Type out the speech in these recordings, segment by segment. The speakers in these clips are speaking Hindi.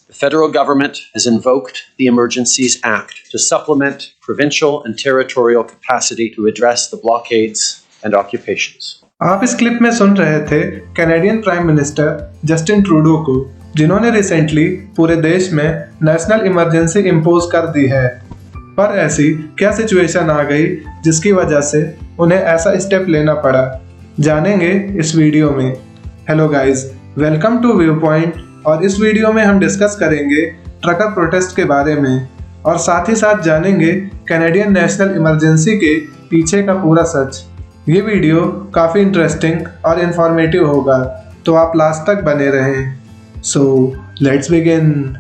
The federal government has invoked the Emergencies Act to supplement provincial and territorial capacity to address the blockades and occupations. आप इस क्लिप में सुन रहे थे Canadian prime minister Justin Trudeau को, जिन्होंने रिसेंटली पूरे देश में नेशनल इमरजेंसी इम्पोज कर दी है। पर ऐसी क्या सिचुएशन आ गई जिसकी वजह से उन्हें ऐसा स्टेप लेना पड़ा, जानेंगे इस वीडियो में। Hello guys, welcome to view point. और इस वीडियो में हम डिस्कस करेंगे ट्रकर प्रोटेस्ट के बारे में और साथ ही साथ जानेंगे कैनेडियन नेशनल इमरजेंसी के पीछे का पूरा सच। ये वीडियो काफ़ी इंटरेस्टिंग और इन्फॉर्मेटिव होगा, तो आप लास्ट तक बने रहें। So let's begin.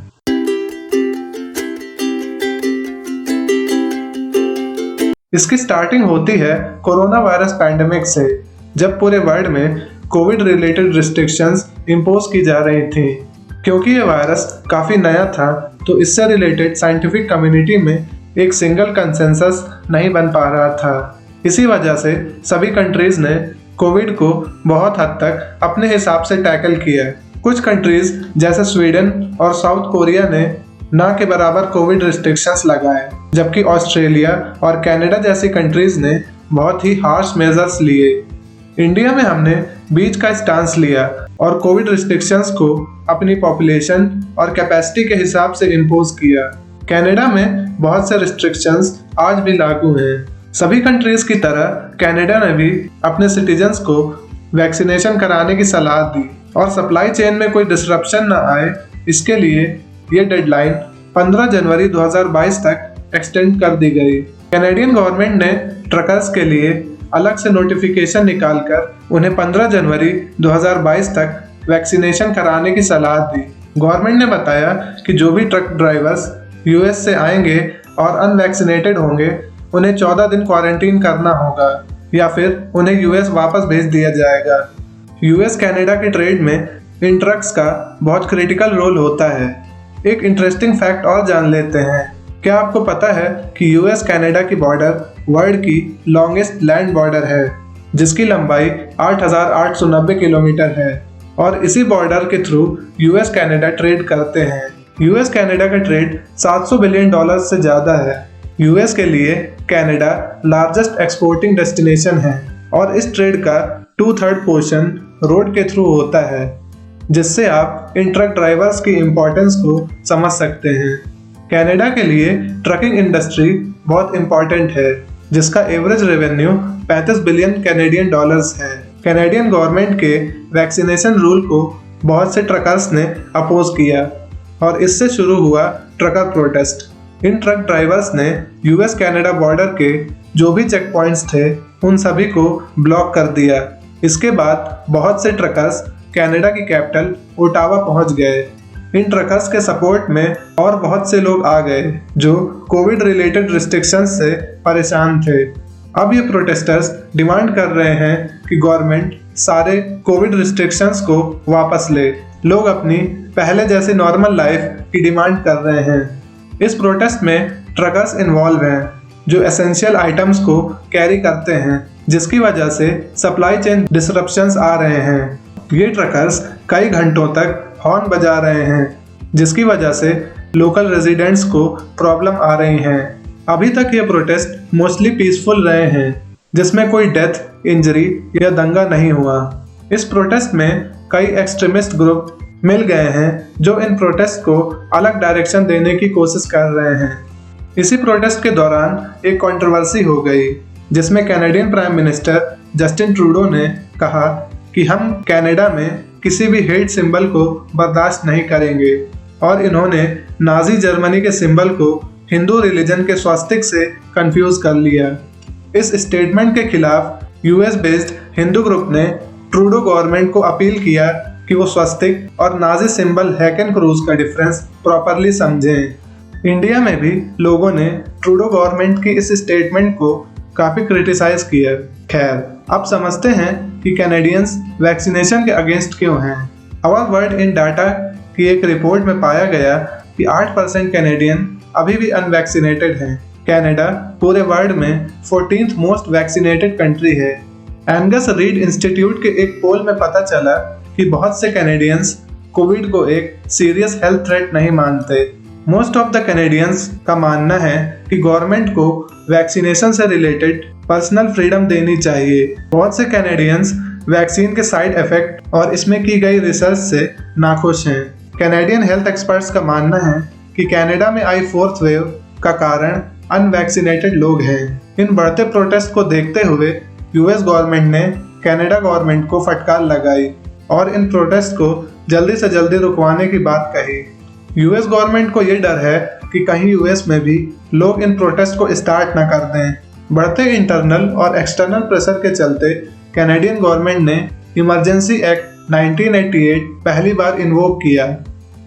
इसकी स्टार्टिंग होती है कोरोना वायरस पैंडेमिक से, जब पूरे वर्ल्ड में कोविड रिलेटेड रिस्ट्रिक्शंस इम्पोज की जा रही थी। क्योंकि ये वायरस काफ़ी नया था, तो इससे रिलेटेड साइंटिफिक कम्युनिटी में एक सिंगल कंसेंसस नहीं बन पा रहा था। इसी वजह से सभी कंट्रीज़ ने कोविड को बहुत हद तक अपने हिसाब से टैकल किया। कुछ कंट्रीज़ जैसे स्वीडन और साउथ कोरिया ने ना के बराबर कोविड रिस्ट्रिक्शंस लगाए, जबकि ऑस्ट्रेलिया और कनाडा जैसी कंट्रीज़ ने बहुत ही हार्श मेजर्स लिए। इंडिया में हमने बीच का स्टांस लिया और कोविड रिस्ट्रिक्शंस को अपनी पॉपुलेशन और कैपेसिटी के हिसाब से इम्पोज किया। कनाडा में बहुत से रिस्ट्रिक्शंस आज भी लागू हैं। सभी कंट्रीज की तरह कनाडा ने भी अपने सिटीजन्स को वैक्सीनेशन कराने की सलाह दी और सप्लाई चेन में कोई डिसरप्शन न आए, इसके लिए ये डेडलाइन 15 जनवरी 2022 तक एक्सटेंड कर दी गई। कैनेडियन गवर्नमेंट ने ट्रकर्स के लिए अलग से नोटिफिकेशन निकालकर उन्हें 15 जनवरी 2022 तक वैक्सीनेशन कराने की सलाह दी। गवर्नमेंट ने बताया कि जो भी ट्रक ड्राइवर्स यूएस से आएंगे और अनवैक्सीनेटेड होंगे, उन्हें 14 दिन क्वारंटीन करना होगा या फिर उन्हें यूएस वापस भेज दिया जाएगा। यूएस कनाडा के ट्रेड में इन ट्रक्स का बहुत क्रिटिकल रोल होता है। एक इंटरेस्टिंग फैक्ट और जान लेते हैं। क्या आपको पता है कि यूएस कनाडा की बॉर्डर वर्ल्ड की लॉन्गेस्ट लैंड बॉर्डर है, जिसकी लंबाई 8,890 किलोमीटर है और इसी बॉर्डर के थ्रू यूएस कनाडा ट्रेड करते हैं। यूएस कनाडा का ट्रेड $700 बिलियन से ज़्यादा है। यूएस के लिए कनाडा लार्जेस्ट एक्सपोर्टिंग डेस्टिनेशन है और इस ट्रेड का 2/3 पोर्शन रोड के थ्रू होता है, जिससे आप इन ट्रक ड्राइवर्स की इम्पोर्टेंस को समझ सकते हैं। कनाडा के लिए ट्रकिंग इंडस्ट्री बहुत इम्पॉर्टेंट है, जिसका average revenue 35 billion Canadian dollars है। कैनेडियन गवर्नमेंट के वैक्सीनेशन रूल को बहुत से ट्रकर्स ने अपोज किया और इससे शुरू हुआ ट्रकर प्रोटेस्ट। इन ट्रक ड्राइवर्स ने यूएस कनाडा बॉर्डर के जो भी चेक पॉइंट्स थे, उन सभी को ब्लॉक कर दिया। इसके बाद बहुत से ट्रकर्स कनाडा की कैपिटल ओटावा पहुंच गए। इन ट्रकर्स के सपोर्ट में और बहुत से लोग आ गए जो कोविड रिलेटेड रिस्ट्रिक्शंस से परेशान थे। अब ये प्रोटेस्टर्स डिमांड कर रहे हैं कि गवर्नमेंट सारे कोविड रिस्ट्रिक्शंस को वापस ले। लोग अपनी पहले जैसी नॉर्मल लाइफ की डिमांड कर रहे हैं। इस प्रोटेस्ट में ट्रकर्स इन्वॉल्व हैं जो एसेंशियल आइटम्स को कैरी करते हैं, जिसकी वजह से सप्लाई चेन डिसरप्शंस आ रहे हैं। ये ट्रकर्स कई घंटों तक हॉर्न बजा रहे हैं, जिसकी वजह से लोकल रेजिडेंट्स को प्रॉब्लम आ रही हैं। अभी तक ये प्रोटेस्ट मोस्टली पीसफुल रहे हैं, जिसमें कोई डेथ, इंजरी या दंगा नहीं हुआ। इस प्रोटेस्ट में कई एक्सट्रीमिस्ट ग्रुप मिल गए हैं जो इन प्रोटेस्ट को अलग डायरेक्शन देने की कोशिश कर रहे हैं। इसी प्रोटेस्ट के दौरान एक कंट्रोवर्सी हो गई, जिसमें Canadian prime minister Justin Trudeau ने कहा कि हम कनाडा में किसी भी हेट सिंबल को बर्दाश्त नहीं करेंगे और इन्होंने नाजी जर्मनी के सिंबल को हिंदू रिलीजन के स्वास्तिक से कंफ्यूज कर लिया। इस स्टेटमेंट के खिलाफ यूएस बेस्ड हिंदू ग्रुप ने ट्रूडो गवर्नमेंट को अपील किया कि वो स्वास्तिक और Nazi symbol hack and cruise का डिफरेंस प्रॉपरली समझें। इंडिया में भी लोगों ने ट्रूडो गवर्नमेंट की इस स्टेटमेंट को काफ़ी क्रिटिसाइज किया। खैर, अब समझते हैं कि कैनेडियंस वैक्सीनेशन के अगेंस्ट क्यों हैं। आवर वर्ल्ड इन डाटा की एक रिपोर्ट में पाया गया कि 8% कैनेडियन अभी भी अनवैक्सीनेटेड हैं। कनाडा पूरे वर्ल्ड में 14th मोस्ट वैक्सीनेटेड कंट्री है। एंगस रीड इंस्टीट्यूट के एक पोल में पता चला कि बहुत से कैनेडियंस कोविड को एक सीरियस हेल्थ थ्रेट नहीं मानते। मोस्ट ऑफ द कैनेडियंस का मानना है कि गवर्नमेंट को वैक्सीनेशन से रिलेटेड पर्सनल फ्रीडम देनी चाहिए। बहुत से कैनेडियंस वैक्सीन के साइड इफेक्ट और इसमें की गई रिसर्च से नाखुश हैं। कैनेडियन हेल्थ एक्सपर्ट्स का मानना है कि कनाडा में आई फोर्थ वेव का कारण अनवैक्सीनेटेड लोग हैं। इन बढ़ते प्रोटेस्ट को देखते हुए यूएस गवर्नमेंट ने कनाडा गवर्नमेंट को फटकार लगाई और इन प्रोटेस्ट को जल्दी से जल्दी रुकवाने की बात कही। यूएस गवर्नमेंट को ये डर है कि कहीं यूएस में भी लोग इन प्रोटेस्ट को स्टार्ट न कर दें। बढ़ते इंटरनल और एक्सटर्नल प्रेशर के चलते कैनेडियन गवर्नमेंट ने इमरजेंसी एक्ट 1988 पहली बार इन्वोक किया।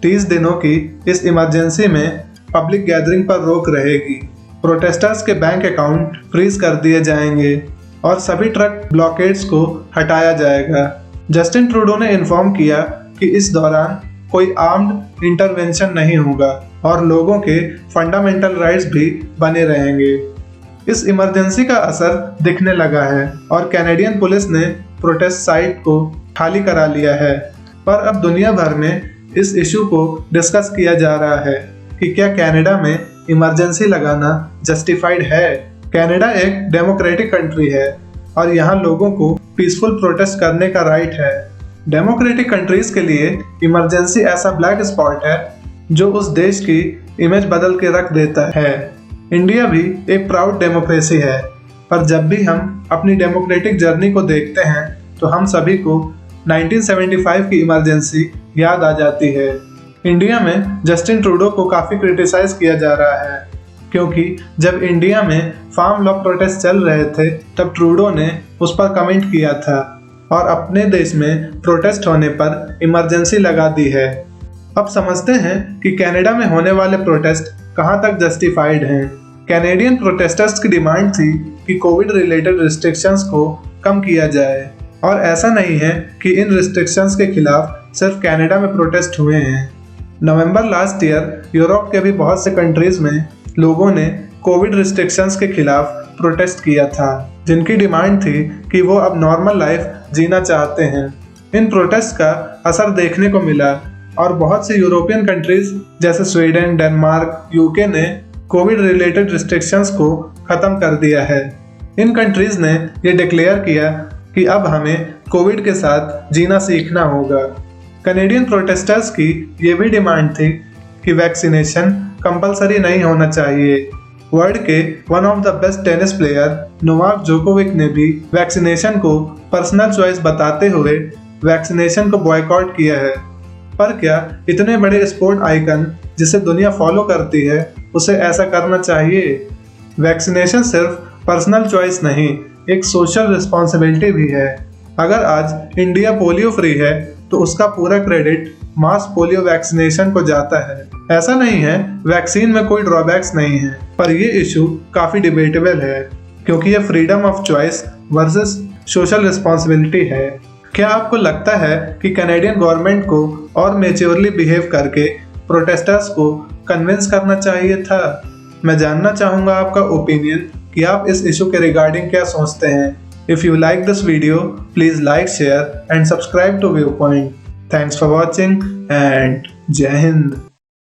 30 दिनों की इस इमरजेंसी में पब्लिक गैदरिंग पर रोक रहेगी। प्रोटेस्टर्स के बैंक अकाउंट फ्रीज कर दिए जाएंगे और सभी ट्रक ब्लॉकेड्स को हटाया जाएगा। जस्टिन ट्रूडो ने इन्फॉर्म किया कि इस दौरान कोई आर्म्ड इंटरवेंशन नहीं होगा और लोगों के फंडामेंटल राइट्स भी बने रहेंगे। इस इमरजेंसी का असर दिखने लगा है और कैनेडियन पुलिस ने प्रोटेस्ट साइट को खाली करा लिया है। पर अब दुनिया भर में इस इशू को डिस्कस किया जा रहा है कि क्या कनाडा में इमरजेंसी लगाना जस्टिफाइड है। कनाडा एक डेमोक्रेटिक कंट्री है और यहाँ लोगों को पीसफुल प्रोटेस्ट करने का राइट है। डेमोक्रेटिक कंट्रीज के लिए इमरजेंसी ऐसा ब्लैक स्पॉट है जो उस देश की इमेज बदल के रख देता है। इंडिया भी एक प्राउड डेमोक्रेसी है, पर जब भी हम अपनी डेमोक्रेटिक जर्नी को देखते हैं तो हम सभी को 1975 की इमरजेंसी याद आ जाती है। इंडिया में जस्टिन ट्रूडो को काफ़ी क्रिटिसाइज किया जा रहा है क्योंकि जब इंडिया में फार्म लॉ प्रोटेस्ट चल रहे थे तब ट्रूडो ने उस पर कमेंट किया था और अपने देश में प्रोटेस्ट होने पर इमरजेंसी लगा दी है। अब समझते हैं कि कनाडा में होने वाले प्रोटेस्ट कहां तक जस्टिफाइड हैं। कैनेडियन प्रोटेस्टर्स की डिमांड थी कि कोविड रिलेटेड रिस्ट्रिक्शंस को कम किया जाए और ऐसा नहीं है कि इन रिस्ट्रिक्शंस के खिलाफ सिर्फ कनाडा में प्रोटेस्ट हुए हैं। नवंबर लास्ट ईयर यूरोप के भी बहुत से कंट्रीज में लोगों ने कोविड रिस्ट्रिक्शंस के खिलाफ प्रोटेस्ट किया था, जिनकी डिमांड थी कि वो अब नॉर्मल लाइफ जीना चाहते हैं। इन प्रोटेस्ट का असर देखने को मिला और बहुत सी यूरोपियन कंट्रीज जैसे स्वीडन, डेनमार्क, यूके ने कोविड रिलेटेड रिस्ट्रिक्शंस को खत्म कर दिया है। इन कंट्रीज ने ये डिक्लेयर किया कि अब हमें कोविड के साथ जीना सीखना होगा। कैनेडियन प्रोटेस्टर्स की ये भी डिमांड थी कि वैक्सीनेशन कंपलसरी नहीं होना चाहिए। वर्ल्ड के one of the best tennis player Novak Djokovic ने भी वैक्सीनेशन को पर्सनल चॉइस बताते हुए वैक्सीनेशन को बॉयकॉट किया है। पर क्या इतने बड़े स्पोर्ट आइकन जिसे दुनिया फॉलो करती है उसे ऐसा करना चाहिए? वैक्सीनेशन सिर्फ पर्सनल चॉइस नहीं, एक सोशल रिस्पॉन्सिबिलिटी भी है। अगर आज इंडिया पोलियो फ्री है तो उसका पूरा क्रेडिट मास पोलियो वैक्सीनेशन को जाता है। ऐसा नहीं है वैक्सीन में कोई ड्रॉबैक्स नहीं है, पर ये इशू काफ़ी डिबेटेबल है क्योंकि ये freedom of choice versus social responsibility है। क्या आपको लगता है कि कैनेडियन गवर्नमेंट को और मैच्योरली बिहेव करके प्रोटेस्टर्स को कन्विंस करना चाहिए था? मैं जानना चाहूँगा आपका ओपिनियन कि आप इस इशू के रिगार्डिंग क्या सोचते हैं। If you like this video, please like, share and subscribe to Viewpoint. Thanks for watching and Jai Hind.